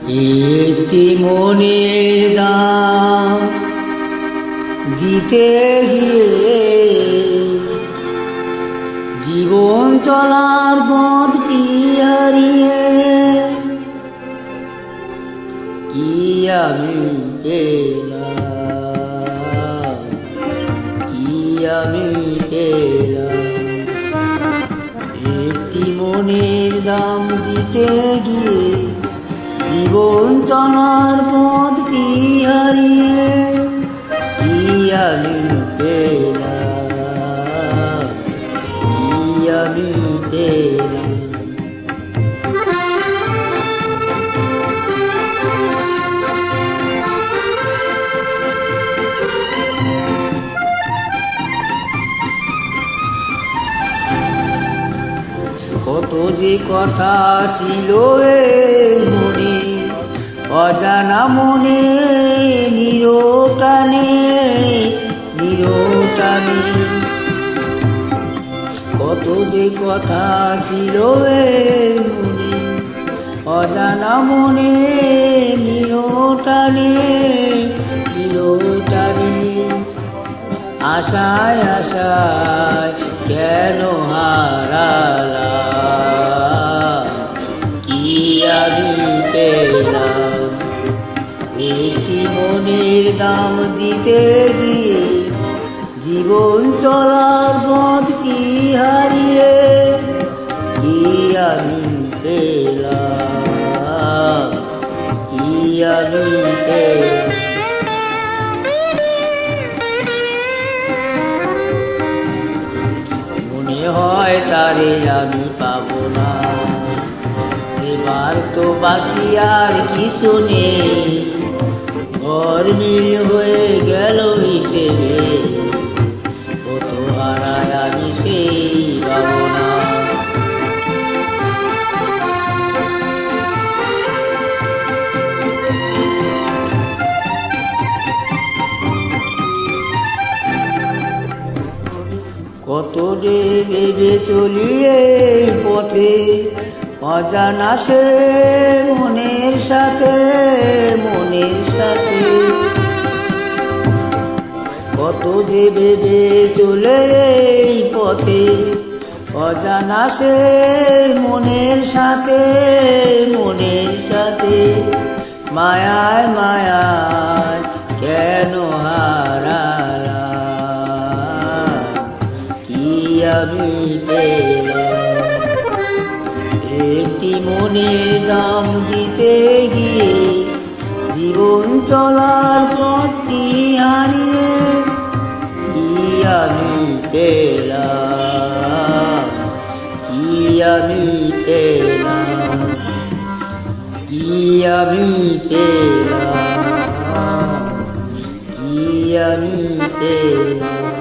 একটি মনের দাম দিতে গিয়ে জীবন চলার পথটি হারিয়ে কি আমি পেলাম, কি আমি পেলাম। একটি মনের দাম দিতে গিয়ে জীবন চলার পথটি হারিয়ে কি আমি পেলাম, কি আমি পেলাম। কত যে কথা ছিল মনে, অজানা মনে নিরটানে নিরটানে। কত যে কথা ছিল মনে, অজানা মনে নিরটানে নিরটানে। আশায় আশায় কেন হারালাম, কি আমি পেলাম। একটি মনের দাম দিতে গিয়ে জীবন চলার পথটি হারিয়ে কি আমি পেলাম, কি আমি পেলাম। মনে হয় তারে আমি পাবো না, এবার তো বাকি আর কিছু নেই। ঘর মিল হয়ে গেল হিসেবে, কত হারায় আমি সেই পাবো না। কত যে ভেবে চলিয়ে পথে, অজানা সে মনের সাথে মনের সাথে। কত যে ভেবে চলে পথে, অজানা সে মনের সাথে মনের সাথে। মায়ায় মায়ায় কেন হারালাম, কি আমি পেলাম। একটি মনের দাম দিতে গিয়ে জীবন চলার পথটি হারিয়ে কি আমি পেলাম, কি আমি পেলাম, কি আমি পেলাম, কি আমি পেলাম।